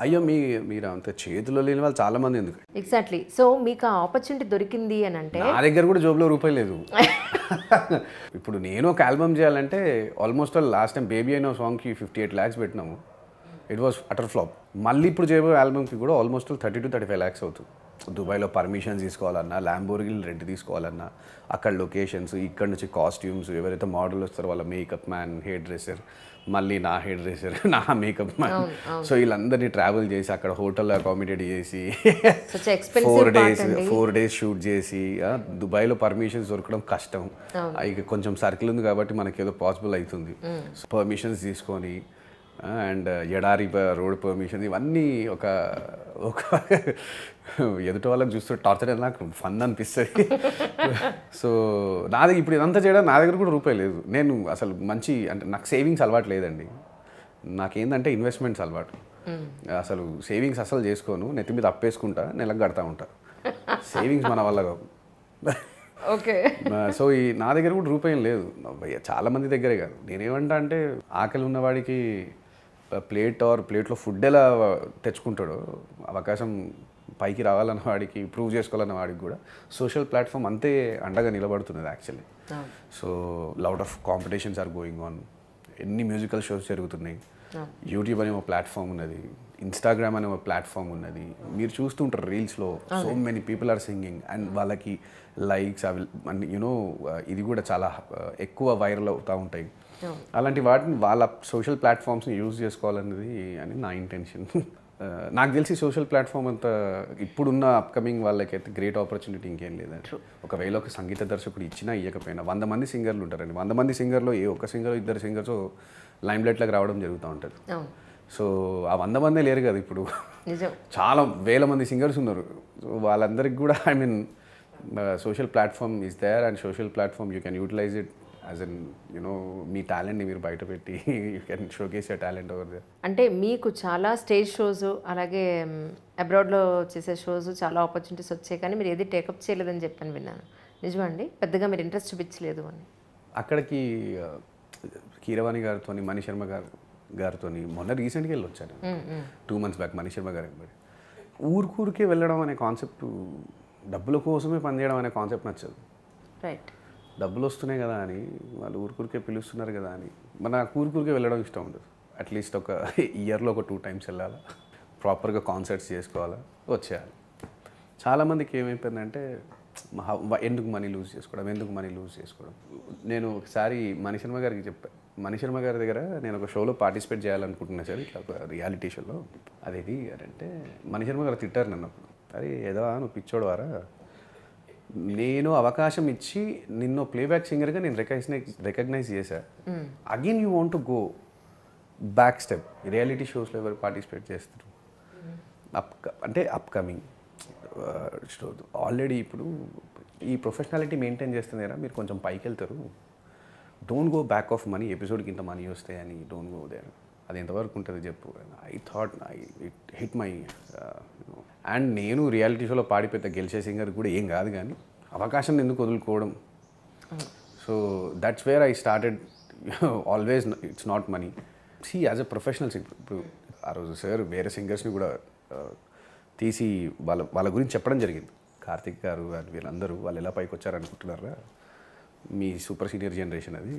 అయ్యో మీరు అంత చేతిలో లేని వాళ్ళు చాలా మంది ఎందుకు ఎగ్జాక్ట్లీ. సో మీకు ఆ ఆపర్చునిటీ దొరికింది అని అంటే నా దగ్గర కూడా జోబులో రూపాయి లేదు. ఇప్పుడు నేను ఒక ఆల్బమ్ చేయాలంటే ఆల్మోస్ట్ లాస్ట్ టైం బేబీ అయిన సాంగ్కి 58 lakhs పెట్టినాము. It was utter flop. మళ్ళీ ఇప్పుడు చేయబోయే ఆల్బమ్కి కూడా ఆల్మోస్ట్ 30 to 35 lakhs అవుతుంది. దుబాయ్లో పర్మిషన్ తీసుకోవాలన్నా, ల్యాంబోర్గిని రెంట్ తీసుకోవాలన్నా, అక్కడ లొకేషన్స్, ఇక్కడ నుంచి కాస్ట్యూమ్స్, ఎవరైతే మోడల్ వస్తారో వాళ్ళ మేకప్ మ్యాన్, హెయిర్ డ్రెస్సర్, మళ్ళీ నా హెయిర్ డ్రెస్సర్, నా మేకప్ మ్యాన్, సో వీళ్ళందరినీ ట్రావెల్ చేసి అక్కడ హోటల్లో అకామిడేట్ చేసి 4 days షూట్ చేసి దుబాయ్లో పర్మిషన్స్ దొరకడం కష్టం. ఇక కొంచెం సర్కిల్ ఉంది కాబట్టి మనకి ఏదో పాసిబుల్ అవుతుంది. పర్మిషన్స్ తీసుకొని అండ్ ఎడారి రోడ్ పర్మిషన్ ఇవన్నీ ఒక ఎదుటి వాళ్ళకి చూస్తే టార్చర్ నాకు ఫన్ అనిపిస్తుంది. సో నాది ఇప్పుడు ఇదంతా చేయడం నా దగ్గర కూడా రూపాయి లేదు. నేను అసలు మంచి అంటే నాకు సేవింగ్స్ అలవాటు లేదండి. నాకేందంటే ఇన్వెస్ట్మెంట్స్ అలవాటు. అసలు సేవింగ్స్ అసలు చేసుకోను, నెత్తి మీద అప్పేసుకుంటా, నెలకు కడతా ఉంటా. సేవింగ్స్ మన వల్ల ఓకే. సో నా దగ్గర కూడా రూపాయి లేదు, చాలా మంది దగ్గరే కాదు. నేనేమంటా అంటే ఆకలి ఉన్నవాడికి ప్లేట్లో ఫుడ్ ఎలా తెచ్చుకుంటాడో అవకాశం పైకి రావాలన్న వాడికి, ప్రూవ్ చేసుకోవాలన్న వాడికి కూడా సోషల్ ప్లాట్ఫామ్ అంతే అండగా నిలబడుతున్నది actually. So lot of competitions are going on. ఎన్ని మ్యూజికల్ షోస్ జరుగుతున్నాయి. యూట్యూబ్ అనే ఒక ప్లాట్ఫామ్ ఉన్నది, ఇన్స్టాగ్రామ్ అనే ఒక ప్లాట్ఫామ్ ఉన్నది. మీరు చూస్తుంటారు రీల్స్లో so many people are singing and వాళ్ళకి లైక్స్ అవి యూనో ఇది కూడా చాలా ఎక్కువ వైరల్ అవుతూ ఉంటాయి. అలాంటి వాటిని వాళ్ళ సోషల్ ప్లాట్ఫామ్స్ని యూజ్ చేసుకోవాలనేది అని నా ఇంటెన్షన్. నాకు తెలిసి సోషల్ ప్లాట్ఫామ్ అంతా ఇప్పుడున్న అప్కమింగ్ వాళ్ళకైతే గ్రేట్ ఆపర్చునిటీ ఇంకేం లేదండి. ఒకవేళ ఒక సంగీత దర్శకుడు ఇచ్చినా ఇవ్వకపోయినా 100 మంది సింగర్లు ఉంటారండి. 100 మంది సింగర్లో ఏ ఒక్క సింగర్ 2 సింగర్స్ లైమ్ లైట్లోకి రావడం జరుగుతూ ఉంటుంది. సో ఆ 100 మందే లేరు కదా ఇప్పుడు, చాలా వేల మంది సింగర్స్ ఉన్నారు. సో వాళ్ళందరికీ కూడా I mean social platform is there and social platform you can utilize it as an you know మీ టాలెంట్ని మీరు బయట పెట్టి you can showcase your talent over there. అంటే మీకు చాలా స్టేజ్ షోస్ అలాగే అబ్రాడ్లో చేసే షోస్ చాలా ఆపర్చునిటీస్ వచ్చాయి, కానీ మీరు ఏది టేకప్ చేయలేదని చెప్పని విన్నాను. నిజమా అండి? పెద్దగా మీరు ఇంట్రెస్ట్ చూపించలేదు అని. అక్కడికి కీరవాణి గారితో, మనీష్ శర్మ గారితో మొన్న రీసెంట్గా వెళ్ళి వచ్చాను. 2 months బ్యాక్ మనీష్ శర్మ గారు వెంబడి. ఊరికే వెళ్ళడం అనే కాన్సెప్ట్, డబ్బుల కోసమే పనిచేయడం అనే కాన్సెప్ట్ నచ్చదు. రైట్. డబ్బులు వస్తున్నాయి కదా అని వాళ్ళు ఊరికే పిలుస్తున్నారు కదా అని మన ఊరికే వెళ్ళడం ఇష్టం ఉండదు. అట్లీస్ట్ ఒక ఇయర్లో ఒక 2 times వెళ్ళాలా, ప్రాపర్గా కాన్సర్ట్స్ చేసుకోవాలా, వచ్చేయాలి. చాలామందికి ఏమైపోయిందంటే ఎందుకు మనీ లూజ్ చేసుకోవడం. నేను ఒకసారి మనీష్ శర్మ గారికి చెప్పాను. మనీష్ శర్మ గారి దగ్గర నేను ఒక షోలో పార్టిసిపేట్ చేయాలనుకుంటున్నా సార్, ఇట్లా ఒక రియాలిటీ షోలో. అదేది అంటే మనీష్ శర్మ గారు తిట్టారు నన్ను. అరే ఏదో నువ్వు పిచ్చోడవారా, నేను అవకాశం ఇచ్చి నిన్ను ప్లేబ్యాక్ సింగర్గా నేను రికగ్నైజ్ చేశా. Again you want to go back step. Reality షోస్లో ఎవరు పార్టిసిపేట్ చేస్తారు? అంటే అప్కమింగ్ ఆల్రెడీ ఇప్పుడు ఈ ప్రొఫెషనాలిటీ మెయింటైన్ చేస్తున్నారా, మీరు కొంచెం పైకి వెళ్తారు. Don't go back of money, ఎపిసోడ్కి ఇంత మనీ వస్తాయని డోంట్ గో దేర్. అది ఎంతవరకు ఉంటుంది చెప్పు. I thought it hit my and నేను రియాలిటీ షోలో పాడిపోతే గెలిచే సింగర్ కూడా ఏం కాదు, కానీ అవకాశం ఎందుకు వదులుకోవడం. So that's where I started. Always it's not money. See as a professional singer. ఇప్పుడు ఆ రోజు సార్ వేరే సింగర్స్ని కూడా తీసి వాళ్ళ గురించి చెప్పడం జరిగింది. కార్తిక్ గారు అండ్ వీళ్ళందరూ వాళ్ళు ఎలా పైకి వచ్చారనుకుంటున్నారా, మీ సూపర్ సీనియర్ జనరేషన్ అది.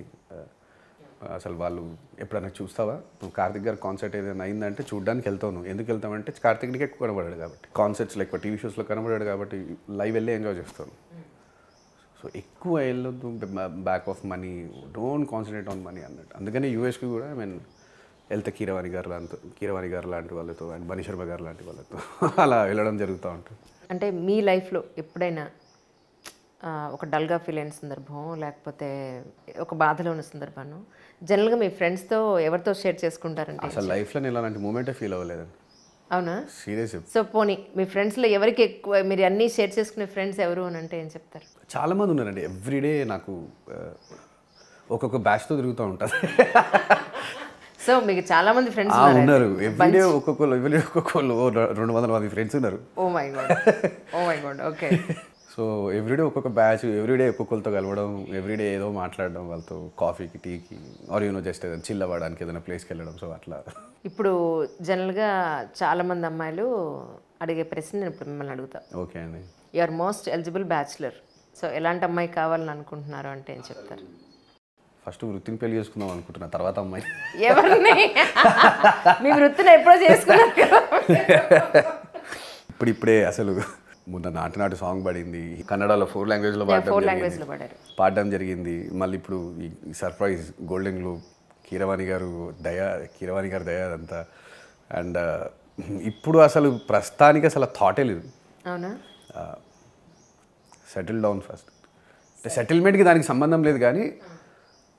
అసలు వాళ్ళు ఎప్పుడైనా చూస్తావా, నువ్వు కార్తిక్ గారు కాన్సర్ట్ ఏదైనా అయిందంటే చూడడానికి వెళ్తావు. నువ్వు ఎందుకు వెళ్తావంటే కార్తిక్కి ఎక్కువ కనబడాడు కాబట్టి, కాన్సర్ట్స్లో ఎక్కువ టీవీ షోస్లో కనబడాడు కాబట్టి లైవ్ వెళ్ళి ఎంజాయ్ చేస్తాను. సో ఎక్కువ వెళ్ళొద్దు back of money, don't concentrate on money అన్నట్టు. అందుకని యూఎస్కి కూడా ఐ మీన్ వెళ్తే కీరవాణి గారు లాంటి వాళ్ళతో అండ్ మనీష్ శర్మ గారు లాంటి వాళ్ళతో అలా వెళ్ళడం జరుగుతూ ఉంటుంది. అంటే మీ లైఫ్లో ఎప్పుడైనా ఒక డల్గా ఫీల్ అయిన సందర్భం, లేకపోతే ఒక బాధలో ఉన్న సందర్భాన్ని జనరల్గా మీ ఫ్రెండ్స్తో ఎవరితో షేర్ చేసుకుంటారంటే? అసలు లైఫ్లో నేను అలాంటి మూమెంటే ఫీల్ అవ్వలేదండి. అవునా? సీరియస్. సో పోనీ మీ ఫ్రెండ్స్లో ఎవరికి ఎక్కువ మీరు అన్నీ షేర్ చేసుకునే ఫ్రెండ్స్ ఎవరు అని అంటే ఏం చెప్తారు? చాలామంది ఉన్నారండి. ఎవ్రీడే నాకు ఒక్కొక్క బ్యాచ్తో తిరుగుతూ ఉంటారు. సో మీకు చాలా మంది ఫ్రెండ్స్ ఉన్నారు. ఎవ్రీడే ఒక్కొక్కరు 200 మంది ఫ్రెండ్స్ ఉన్నారు. Oh my God. Okay. So everyday ఒక్కొక్క బ్యాచ్, ఎవ్రీడే ఒక్కొక్కరితో కలవడం, ఎవ్రీడే ఏదో మాట్లాడడం వాళ్ళతో, కాఫీకి టీకి ఆర్ జస్ట్ ఏదైనా చిల్ అవ్వడానికి ఏదైనా ప్లేస్కి వెళ్ళడం. సో అట్లా. ఇప్పుడు జనరల్గా చాలామంది అమ్మాయిలు అడిగే ప్రశ్న నేను ఇప్పుడు మిమ్మల్ని అడుగుతా. ఓకే అండి. You are most eligible bachelor. So ఎలాంటి అమ్మాయి కావాలని అనుకుంటున్నారు అంటే ఏం చెప్తారు? ఫస్ట్ వృత్తిని పెళ్లి చేసుకుందాం అనుకుంటున్నా, తర్వాత అమ్మాయి. ఎవరిని? మీ వృత్తిని ఎప్పుడో చేసుకున్నారు కదా. ఇప్పుడే అసలు మొన్న నాటు సాంగ్ పడింది, కన్నడలో 4 లాంగ్వేజ్లో పాడడం జరిగింది. మళ్ళీ ఇప్పుడు ఈ సర్ప్రైజ్ గోల్డెన్ గ్లోబ్, కీరవాణి గారు దయ అదంతా. అండ్ ఇప్పుడు అసలు ప్రస్తుతానికి అసలు థాటే లేదు. అవునా? Settle down first. సెటిల్మెంట్కి దానికి సంబంధం లేదు, కానీ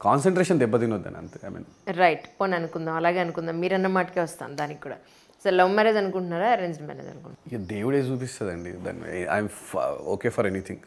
కాన్సన్ట్రేషన్ దెబ్బతినొద్దని అంతే. I mean right. పోనీ అనుకుందాం, అలాగే అనుకుందాం. మీరన్న మాటకే వస్తాను దానికి కూడా. సో లవ్ మ్యారేజ్ అనుకుంటున్నారా, అరేంజ్ మ్యారేజ్ అనుకుంటున్నారా? ఇక దేవుడే చూపిస్తుందండి దాన్ని. I'm okay for anything.